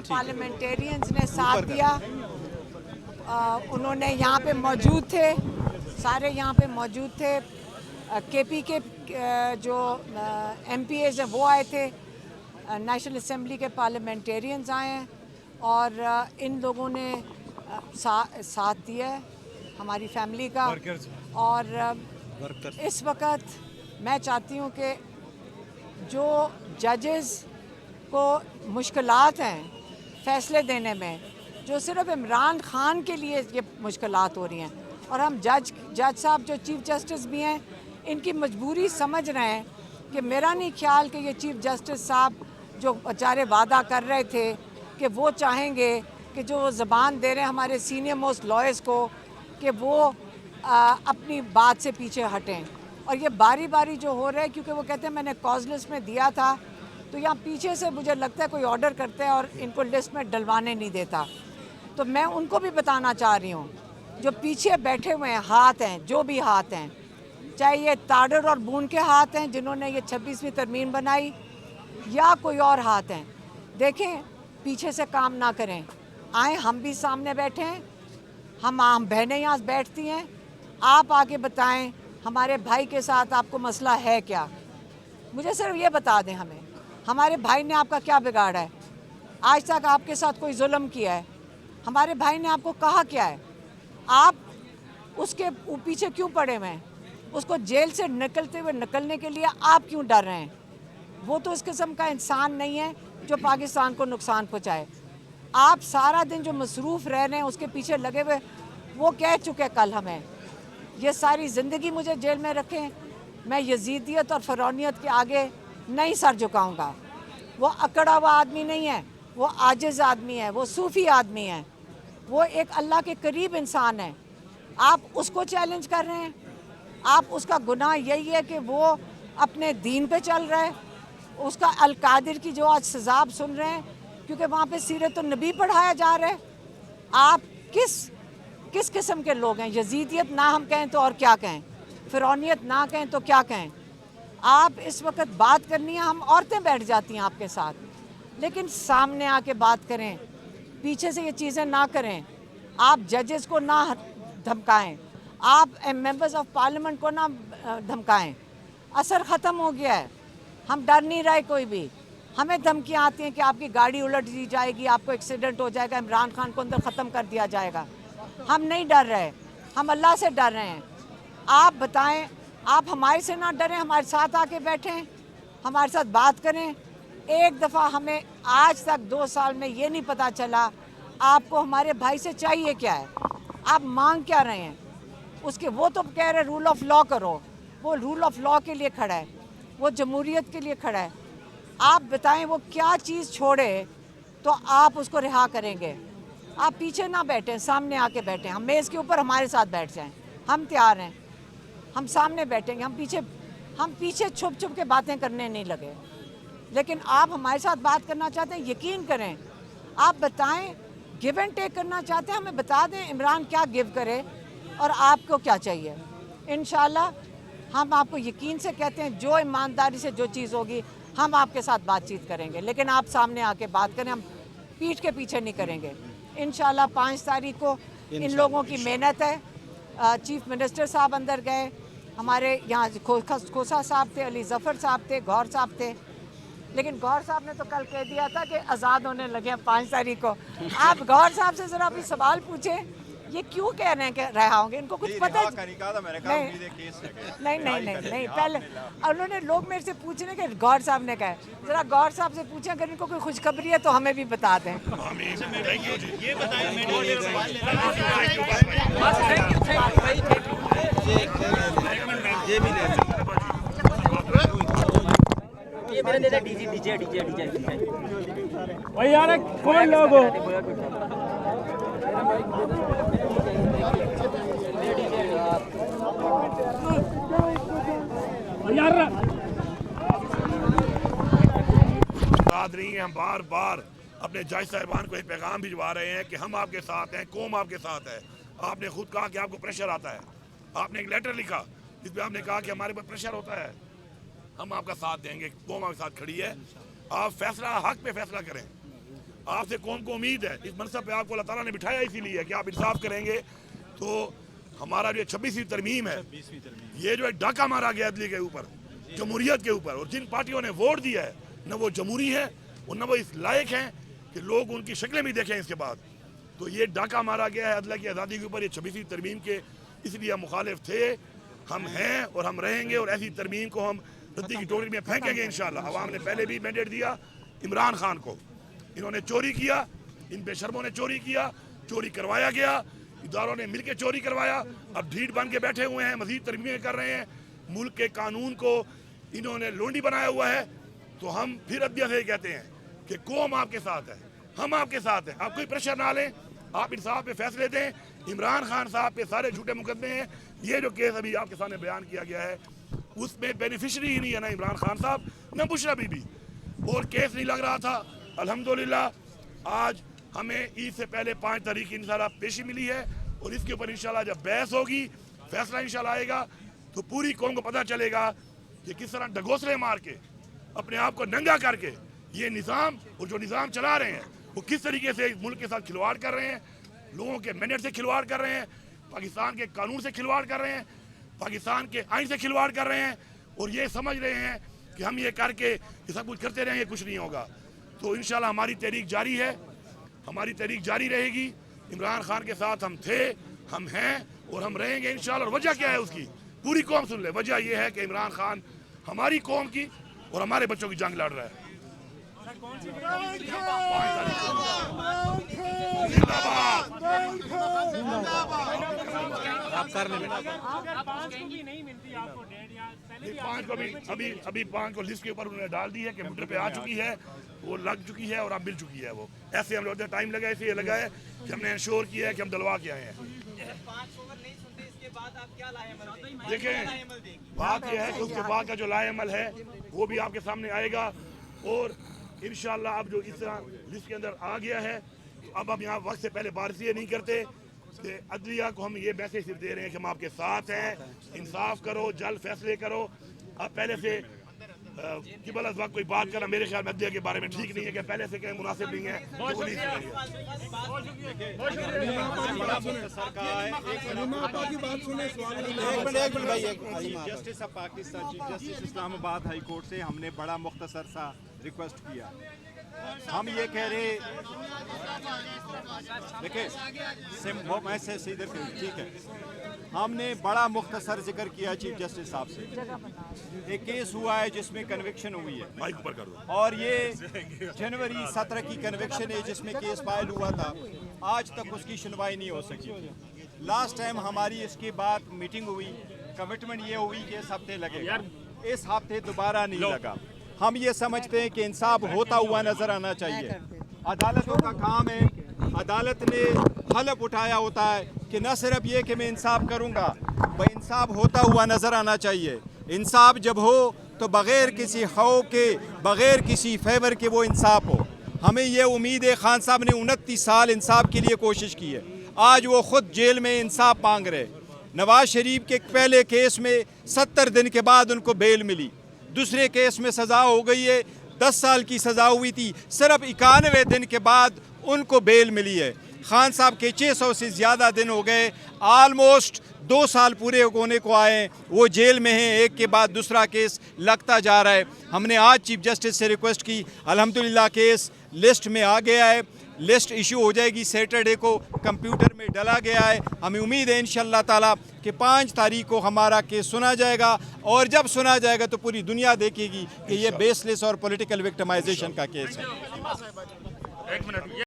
Parliamentarians ने साथ दिया। उन्होंने यहाँ पे मौजूद थे, सारे यहाँ पे मौजूद थे। केपी के जो MPAs हैं वो आए थे, नेशनल असेंबली के पार्लियामेंटेरियंस आए हैं और इन लोगों ने साथ दिया है हमारी फैमिली का। और इस वक्त मैं चाहती हूँ कि जो जजेस को मुश्किलात हैं फ़ैसले देने में, जो सिर्फ इमरान खान के लिए ये मुश्किलात हो रही हैं, और हम जज साहब जो चीफ़ जस्टिस भी हैं इनकी मजबूरी समझ रहे हैं कि मेरा नहीं ख्याल कि ये चीफ़ जस्टिस साहब जो बेचारे वादा कर रहे थे कि वो चाहेंगे कि जो ज़बान दे रहे हैं हमारे सीनियर मोस्ट लॉयर्स को कि वो अपनी बात से पीछे हटें। और ये बारी बारी जो हो रहा है, क्योंकि वो कहते हैं मैंने कॉज लिस्ट में दिया था, तो यहाँ पीछे से मुझे लगता है कोई ऑर्डर करता है और इनको लिस्ट में डलवाने नहीं देता। तो मैं उनको भी बताना चाह रही हूँ, जो पीछे बैठे हुए हैं हाथ हैं, जो भी हाथ हैं, चाहे ये ताडर और बून के हाथ हैं जिन्होंने ये 26वीं तरमीम बनाई, या कोई और हाथ हैं, देखें पीछे से काम ना करें। आए, हम भी सामने बैठे हैं, हम बहनें यहाँ बैठती हैं, आप आके बताएं हमारे भाई के साथ आपको मसला है क्या। मुझे सिर्फ ये बता दें हमें, हमारे भाई ने आपका क्या बिगाड़ा है? आज तक आपके साथ कोई जुल्म किया है? हमारे भाई ने आपको कहा क्या है? आप उसके पीछे क्यों पड़े हुए हैं? उसको जेल से निकलने के लिए आप क्यों डर रहे हैं? वो तो इस किस्म का इंसान नहीं है जो पाकिस्तान को नुकसान पहुँचाए। आप सारा दिन जो मसरूफ़ रह रहे हैं उसके पीछे लगे हुए, वो कह चुके कल हमें, ये सारी ज़िंदगी मुझे जेल में रखें, मैं यजीदियत और फ़रौनियत के आगे नहीं सर झुकाऊंगा। वो अकड़ा हुआ आदमी नहीं है, वो आजिज़ आदमी है, वो सूफ़ी आदमी है, वो एक अल्लाह के करीब इंसान है। आप उसको चैलेंज कर रहे हैं। आप उसका गुनाह यही है कि वो अपने दीन पे चल रहा है। उसका अल-कादिर की जो आज सज़ा आप सुन रहे हैं, क्योंकि वहाँ पे सीरत-उन-नबी पढ़ाया जा रहा है। आप किस किस्म के लोग हैं? यजीदियत ना हम कहें तो और क्या कहें, फ़िरौनियत ना कहें तो क्या कहें। आप इस वक्त बात करनी है, हम औरतें बैठ जाती हैं आपके साथ, लेकिन सामने आके बात करें, पीछे से ये चीज़ें ना करें। आप जजेस को ना धमकाएं, आप मेंबर्स ऑफ पार्लियामेंट को ना धमकाएं। असर ख़त्म हो गया है, हम डर नहीं रहे कोई भी। हमें धमकियाँ आती हैं कि आपकी गाड़ी उलट दी जाएगी, आपको एक्सीडेंट हो जाएगा, इमरान खान को अंदर ख़त्म कर दिया जाएगा। हम नहीं डर रहे, हम अल्लाह से डर रहे हैं। आप बताएं, आप हमारे से ना डरें, हमारे साथ आके बैठें, हमारे साथ बात करें। एक दफ़ा हमें आज तक 2 साल में ये नहीं पता चला आपको हमारे भाई से चाहिए क्या है, आप मांग क्या रहे हैं उसके। वो तो कह रहे रूल ऑफ लॉ करो, वो रूल ऑफ लॉ के लिए खड़ा है, वो जमहूरियत के लिए खड़ा है। आप बताएं वो क्या चीज़ छोड़े तो आप उसको रिहा करेंगे। आप पीछे ना बैठें, सामने आके बैठें, हम मेज़ के ऊपर हमारे साथ बैठ जाएं, हम तैयार हैं, हम सामने बैठेंगे। हम पीछे छुप छुप के बातें करने नहीं लगे। लेकिन आप हमारे साथ बात करना चाहते हैं, यकीन करें, आप बताएं, गिव एंड टेक करना चाहते हैं, हमें बता दें इमरान क्या गिव करे और आपको क्या चाहिए। इंशाल्लाह हम आपको यकीन से कहते हैं, जो ईमानदारी से जो चीज़ होगी हम आपके साथ बातचीत करेंगे, लेकिन आप सामने आके बात करें, हम पीठ के पीछे नहीं करेंगे। इंशाल्लाह 5 तारीख को इन लोगों की मेहनत है। चीफ मिनिस्टर साहब अंदर गए, हमारे यहाँ खोसा साहब थे, अली ज़फ़र साहब थे, गौर साहब थे, लेकिन गौर साहब ने तो कल कह दिया था कि आज़ाद होने लगे हैं 5 तारीख को। आप गौर साहब से ज़रा अभी सवाल पूछें, ये क्यों कह रहे हैं कि रहा होंगे, इनको कुछ पता नहीं। पहले उन्होंने लोग मेरे से पूछ रहे कि गौर साहब ने कहा, ज़रा गौर साहब से पूछें अगर इनको कोई खुशखबरी है तो हमें भी बता दें। भाई यार कौन लोग हो? यार हम बार बार अपने जज साहिबान को एक पैगाम भिजवा रहे हैं कि हम आपके साथ हैं, कौम आपके साथ है। आपने खुद कहा कि आपको प्रेशर आता है, आपने एक लेटर लिखा जिसमें आपने कहा कि हमारे पर प्रेशर होता है, हम आपका साथ देंगे, कौम आपके साथ खड़ी है। आप फैसला हक पे फैसला करें, आपसे कौम को उम्मीद है, इस मनसब पे आपको अल्लाह ताला ने बिठाया इसीलिए है कि आप इंसाफ करेंगे। तो हमारा जो 26वीं तरमीम है, ये जो है डाका मारा गया अदली के ऊपर, जमहूरियत के ऊपर, और जिन पार्टियों ने वोट दिया है न वो जमहूरी है और न वो इस लायक हैं कि लोग उनकी शक्लें भी देखें इसके बाद। तो ये डाका मारा गया है अदला की आज़ादी के ऊपर, ये 26वीं तरमीम के, इसलिए हम मुखालिफ थे, हम हैं और हम रहेंगे, और ऐसी तरमीम को हम रद्दी की टोकरी में फेंकेंगे इंशाल्लाह। अवाम ने पहले भी मैंडेट दिया इमरान खान को, इन्होंने चोरी किया, इन बेशर्मों ने चोरी किया, चोरी करवाया गया, इदारों ने मिलकर चोरी करवाया, अब ढीठ बन के बैठे हुए हैं, मजीद तरमीमें कर रहे हैं, मुल्क के कानून को इन्होंने लोंडी बनाया हुआ है। तो हम फिर अदिया से कहते हैं कि कौम आपके साथ है, हम आपके साथ हैं, आप कोई प्रेशर ना लें, आप इंसाफ पे फैसले दें। इमरान खान साहब पे सारे झूठे मुकदमे हैं, ये जो केस अभी आपके सामने बयान किया गया है उसमें बेनिफिशरी ही नहीं है ना इमरान खान साहब न बुशरा बीबी, और केस नहीं लग रहा था। अल्हम्दुलिल्लाह आज हमें ईद से पहले 5 तारीख की इंशाल्लाह पेशी मिली है, और इसके ऊपर इंशाल्लाह जब बहस होगी, फैसला इंशाल्लाह आएगा, तो पूरी कौम को पता चलेगा कि किस तरह डगोसले मार के अपने आप को नंगा करके ये निज़ाम और जो निज़ाम चला रहे हैं वो किस तरीके से मुल्क के साथ खिलवाड़ कर रहे हैं, लोगों के मैंडेट से खिलवाड़ कर रहे हैं, पाकिस्तान के कानून से खिलवाड़ कर रहे हैं, पाकिस्तान के आइन से खिलवाड़ कर रहे हैं, और ये समझ रहे हैं कि हम ये करके ये सब कुछ करते रहेंगे, कुछ नहीं होगा। तो इंशाल्लाह हमारी तहरीक जारी है, हमारी तहरीक जारी रहेगी। इमरान खान के साथ हम थे, हम हैं और हम रहेंगे इंशाल्लाह। और वजह क्या है उसकी पूरी कौम सुन ले, वजह यह है कि इमरान खान हमारी कौम की और हमारे बच्चों की जंग लड़ रहा है। अभी 5 को लिस्ट के ऊपर उन्होंने डाल दी है, कंप्यूटर पे आ चुकी है, वो लग चुकी है और अब मिल चुकी है। वो ऐसे हम लोग टाइम लगा, इसलिए लगा है कि हमने इंश्योर किया है कि हम डलवा के आए हैं। देखें बात यह है कि उसके बाद का जो लाएअमल है वो भी आपके सामने आएगा, और इंशाल्लाह अब जो इस तरह लिस्ट के अंदर आ गया है, तो अब हम यहाँ वक्त से पहले बारिश ये नहीं करते कि अदलिया को हम ये मैसेज सिर्फ दे रहे हैं कि हम आपके साथ हैं, इंसाफ करो, जल्द फैसले करो। अब पहले से किबल अज़ वक्त कोई बात करना मेरे ख्याल में अदलिया के बारे में ठीक नहीं है, कि पहले से कहीं मुनासिब नहीं है, तो वो नहीं justice of Pakistan chief justice Islamabad high court से हमने बड़ा मुख्तसर सा रिक्वेस्ट किया। हम ये कह रहे, देखिए मैं से सीधे ठीक है, हमने बड़ा मुख्तसर जिक्र किया चीफ जस्टिस साहब से। एक केस हुआ है जिसमें कन्विक्शन हुई है, और ये जनवरी 17 की कन्विक्शन है जिसमें केस फाइल हुआ था, आज तक उसकी सुनवाई नहीं हो सकी। लास्ट टाइम हमारी इसके बाद मीटिंग हुई, कमिटमेंट ये हुई कि इस हफ्ते लगेगा, इस हफ्ते दोबारा नहीं लगा। हम ये समझते हैं कि इंसाफ होता हुआ नजर आना चाहिए। अदालतों का काम है, अदालत ने हलफ उठाया होता है कि न सिर्फ ये कि मैं इंसाफ करूंगा, भाई इंसाफ होता हुआ नजर आना चाहिए। इंसाफ जब हो तो बग़ैर किसी खौफ के, बग़ैर किसी फेवर के वो इंसाफ हो। हमें ये उम्मीद है, खान साहब ने 29 साल इंसाफ के लिए कोशिश की है, आज वो खुद जेल में इंसाफ मांग रहे। नवाज शरीफ के पहले केस में 70 दिन के बाद उनको बेल मिली, दूसरे केस में सज़ा हो गई है, 10 साल की सज़ा हुई थी, सिर्फ 91 दिन के बाद उनको बेल मिली है। खान साहब के 600 से ज़्यादा दिन हो गए, ऑलमोस्ट 2 साल पूरे होने को आए, वो जेल में हैं, एक के बाद दूसरा केस लगता जा रहा है। हमने आज चीफ जस्टिस से रिक्वेस्ट की, अल्हम्दुलिल्लाह केस लिस्ट में आ गया है, लिस्ट इशू हो जाएगी, सैटरडे को कंप्यूटर में डला गया है। हमें उम्मीद है इंशाअल्लाह ताला कि 5 तारीख को हमारा केस सुना जाएगा, और जब सुना जाएगा तो पूरी दुनिया देखेगी कि ये बेसलेस और पॉलिटिकल विक्टिमाइजेशन का केस है।